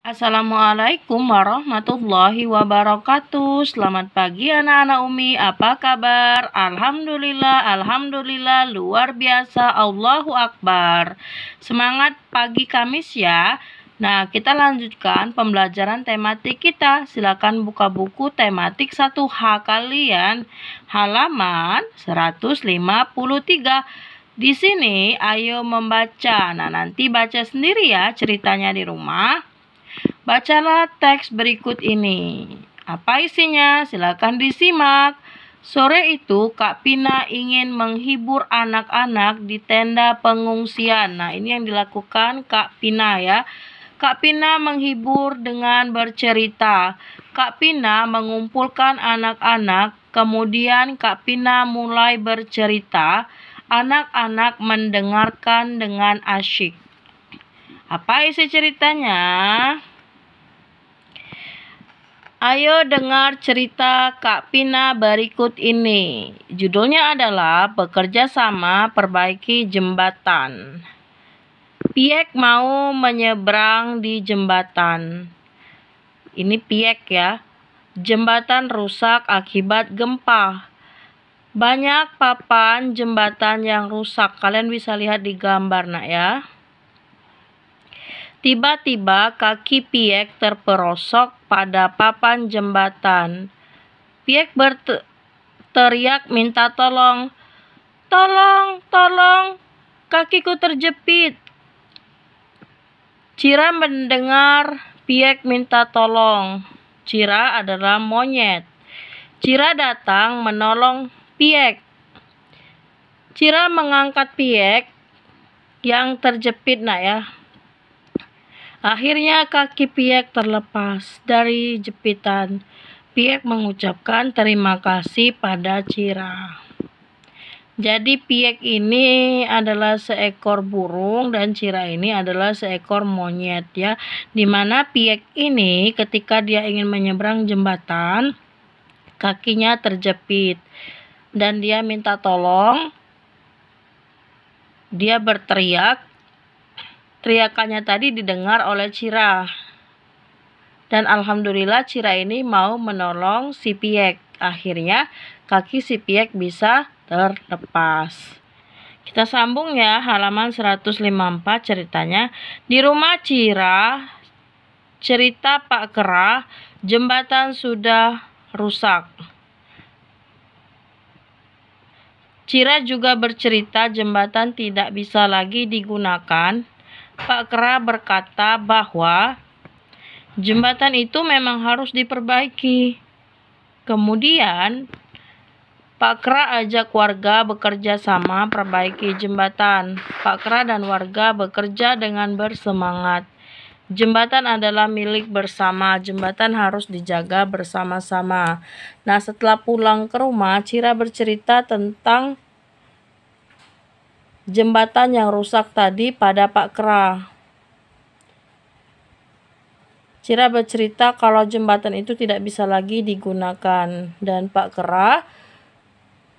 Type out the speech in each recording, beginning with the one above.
Assalamualaikum warahmatullahi wabarakatuh. Selamat pagi anak-anak Umi, apa kabar? Alhamdulillah luar biasa, Allahu Akbar. Semangat pagi Kamis ya. Nah, kita lanjutkan pembelajaran tematik kita. Silakan buka buku tematik 1H kalian, halaman 153. Di sini ayo membaca. Nah, nanti baca sendiri ya ceritanya di rumah. Bacalah teks berikut ini. Apa isinya? Silakan disimak. Sore itu Kak Pina ingin menghibur anak-anak di tenda pengungsian. Nah, ini yang dilakukan Kak Pina ya. Kak Pina menghibur dengan bercerita. Kak Pina mengumpulkan anak-anak, kemudian Kak Pina mulai bercerita. Anak-anak mendengarkan dengan asyik. Apa isi ceritanya? Ayo dengar cerita Kak Pina berikut ini. Judulnya adalah Bekerja Sama Perbaiki Jembatan. Piek mau menyeberang di jembatan. Ini Piek ya. Jembatan rusak akibat gempa. Banyak papan jembatan yang rusak. Kalian bisa lihat di gambar nak ya. Tiba-tiba kaki Piek terperosok pada papan jembatan. Piek berteriak minta tolong. Tolong, kakiku terjepit. Cira mendengar Piek minta tolong. Cira adalah monyet. Cira datang menolong Piek. Cira mengangkat Piek yang terjepit nak ya. Akhirnya kaki Piek terlepas dari jepitan. Piek mengucapkan terima kasih pada Cira. Jadi Piek ini adalah seekor burung dan Cira ini adalah seekor monyet ya. Dimana Piek ini ketika dia ingin menyeberang jembatan, kakinya terjepit dan dia minta tolong. Dia berteriak. Teriakannya tadi didengar oleh Cira. Dan alhamdulillah Cira ini mau menolong si Piek. Akhirnya kaki si Piek bisa terlepas. Kita sambung ya, halaman 154 ceritanya. Di rumah Cira, cerita Pak Kera, jembatan sudah rusak. Cira juga bercerita jembatan tidak bisa lagi digunakan. Pak Kera berkata bahwa jembatan itu memang harus diperbaiki. Kemudian Pak Kera ajak warga bekerja sama perbaiki jembatan. Pak Kera dan warga bekerja dengan bersemangat. Jembatan adalah milik bersama. Jembatan harus dijaga bersama-sama. Nah, setelah pulang ke rumah, Cira bercerita tentang jembatan yang rusak tadi pada Pak Kera. Cira bercerita kalau jembatan itu tidak bisa lagi digunakan. Dan Pak Kera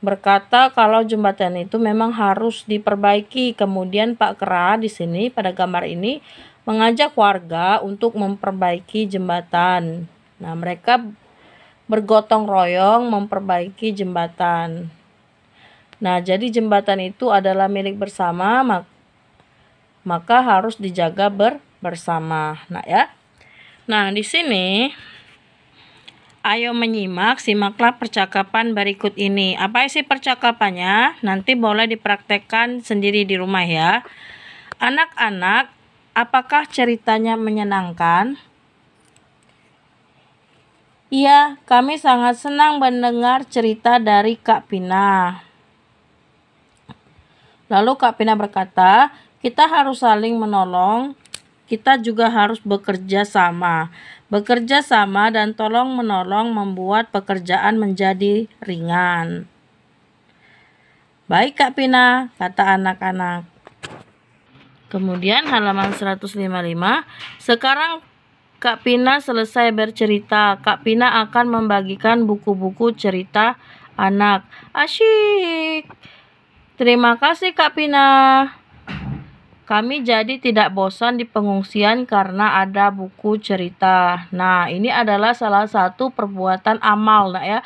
berkata kalau jembatan itu memang harus diperbaiki. Kemudian Pak Kera di sini pada gambar ini mengajak warga untuk memperbaiki jembatan. Nah, mereka bergotong royong memperbaiki jembatan. Nah, jadi jembatan itu adalah milik bersama, maka harus dijaga bersama. Nah, ya. Nah, di sini ayo simaklah percakapan berikut ini. Apa isi percakapannya? Nanti boleh dipraktekkan sendiri di rumah ya. Anak-anak, apakah ceritanya menyenangkan? Iya, kami sangat senang mendengar cerita dari Kak Pina. Lalu Kak Pina berkata, kita harus saling menolong, kita juga harus bekerja sama. Bekerja sama dan tolong-menolong membuat pekerjaan menjadi ringan. Baik Kak Pina, kata anak-anak. Kemudian halaman 155, sekarang Kak Pina selesai bercerita. Kak Pina akan membagikan buku-buku cerita anak. Asyik! Terima kasih Kak Pina. Kami jadi tidak bosan di pengungsian karena ada buku cerita. Nah, ini adalah salah satu perbuatan amal, nak ya.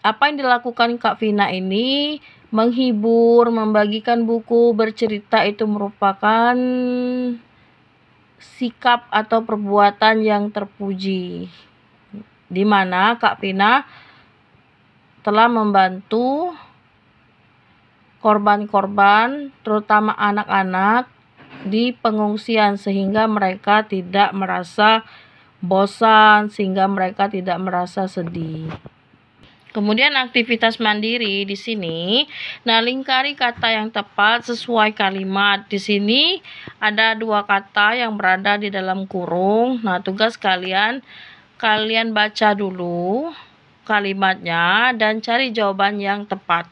Apa yang dilakukan Kak Vina ini menghibur, membagikan buku, bercerita itu merupakan sikap atau perbuatan yang terpuji. Di mana Kak Vina telah membantu korban-korban, terutama anak-anak di pengungsian, sehingga mereka tidak merasa bosan, sehingga mereka tidak merasa sedih. Kemudian aktivitas mandiri di sini, nah lingkari kata yang tepat sesuai kalimat. Di sini ada 2 kata yang berada di dalam kurung. Nah, tugas kalian baca dulu kalimatnya dan cari jawaban yang tepat.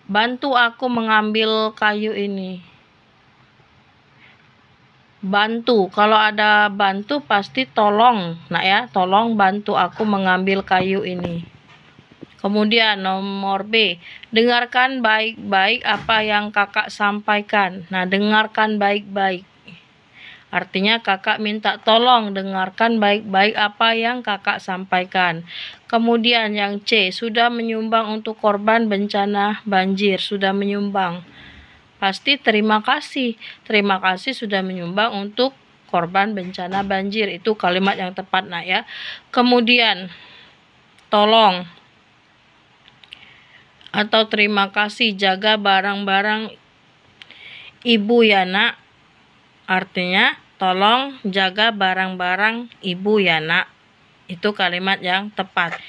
Bantu aku mengambil kayu ini. Bantu, kalau ada bantu pasti tolong, nak ya. Tolong bantu aku mengambil kayu ini. Kemudian nomor B, dengarkan baik-baik apa yang kakak sampaikan. Nah, dengarkan baik-baik. Artinya kakak minta tolong dengarkan baik-baik apa yang kakak sampaikan. Kemudian yang C, sudah menyumbang untuk korban bencana banjir. Sudah menyumbang. Pasti terima kasih. Terima kasih sudah menyumbang untuk korban bencana banjir. Itu kalimat yang tepat, nak ya. Kemudian tolong atau terima kasih, jaga barang-barang ibu ya, nak. Artinya, tolong jaga barang-barang ibu ya, nak. Itu kalimat yang tepat.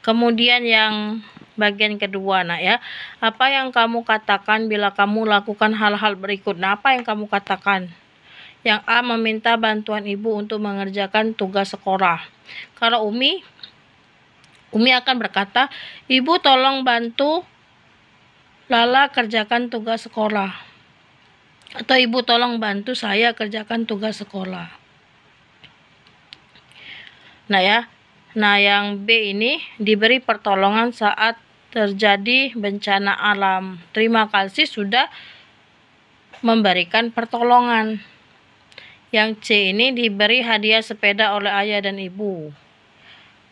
Kemudian yang bagian kedua, nak ya. Apa yang kamu katakan bila kamu lakukan hal-hal berikut? Nah, apa yang kamu katakan? Yang A, meminta bantuan ibu untuk mengerjakan tugas sekolah. Kalau Umi akan berkata, ibu tolong bantu Lala kerjakan tugas sekolah. Atau ibu tolong bantu saya kerjakan tugas sekolah. Nah ya, nah yang B ini diberi pertolongan saat terjadi bencana alam. Terima kasih sudah memberikan pertolongan. Yang C ini diberi hadiah sepeda oleh ayah dan ibu.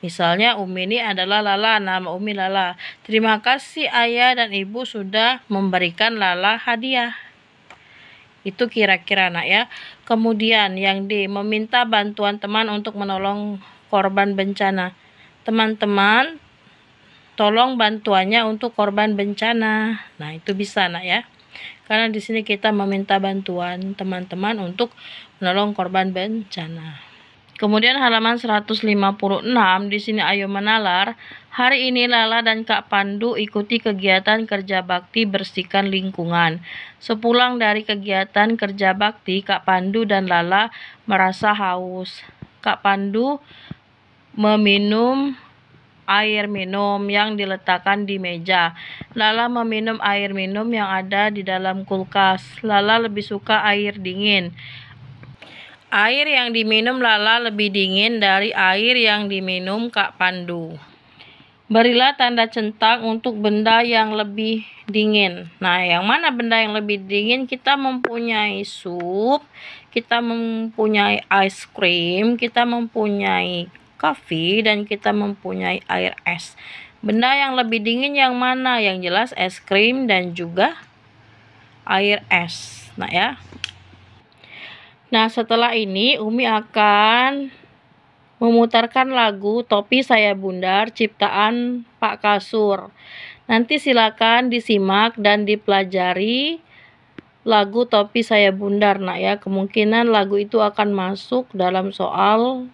Misalnya Umi ini adalah Lala, nama Umi Lala. Terima kasih ayah dan ibu sudah memberikan Lala hadiah. Itu kira-kira, nak ya. Kemudian yang D, meminta bantuan teman untuk menolong korban bencana. Teman-teman, tolong bantuannya untuk korban bencana. Nah, itu bisa, nak ya. Karena di sini kita meminta bantuan teman-teman untuk menolong korban bencana. Kemudian halaman 156, di sini ayo menalar. Hari ini Lala dan Kak Pandu ikuti kegiatan kerja bakti bersihkan lingkungan. Sepulang dari kegiatan kerja bakti, Kak Pandu dan Lala merasa haus. Kak Pandu meminum air minum yang diletakkan di meja. Lala meminum air minum yang ada di dalam kulkas. Lala lebih suka air dingin. Air yang diminum Lala lebih dingin dari air yang diminum Kak Pandu. Berilah tanda centang untuk benda yang lebih dingin. Nah, yang mana benda yang lebih dingin? Kita mempunyai sup, kita mempunyai ice cream, kita mempunyai kopi, dan kita mempunyai air es. Benda yang lebih dingin yang mana? Yang jelas es krim dan juga air es. Nah ya. Nah, setelah ini Umi akan memutarkan lagu Topi Saya Bundar ciptaan Pak Kasur. Nanti silakan disimak dan dipelajari lagu Topi Saya Bundar, nak ya. Kemungkinan lagu itu akan masuk dalam soal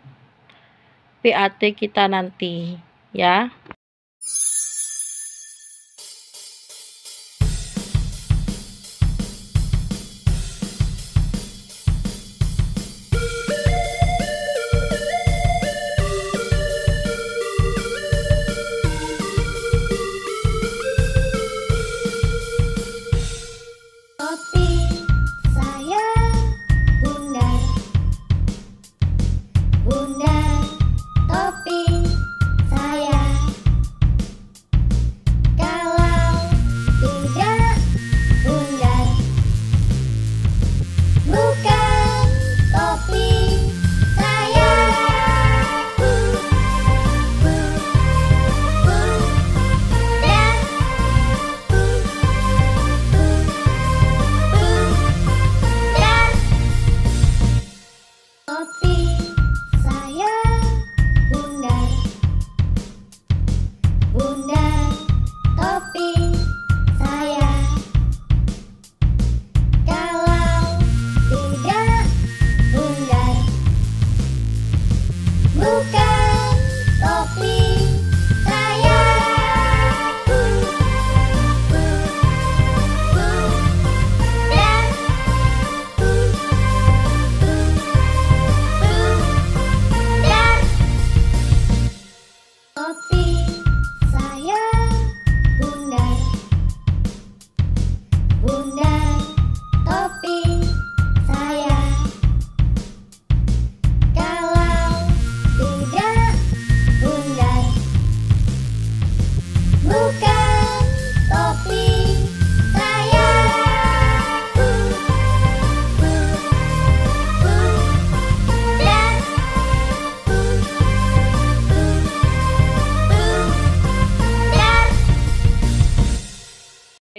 PAT kita nanti, ya.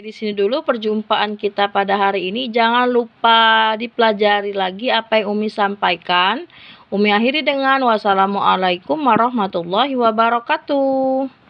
Di sini dulu perjumpaan kita pada hari ini. Jangan lupa dipelajari lagi apa yang Umi sampaikan. Umi akhiri dengan wassalamualaikum warahmatullahi wabarakatuh.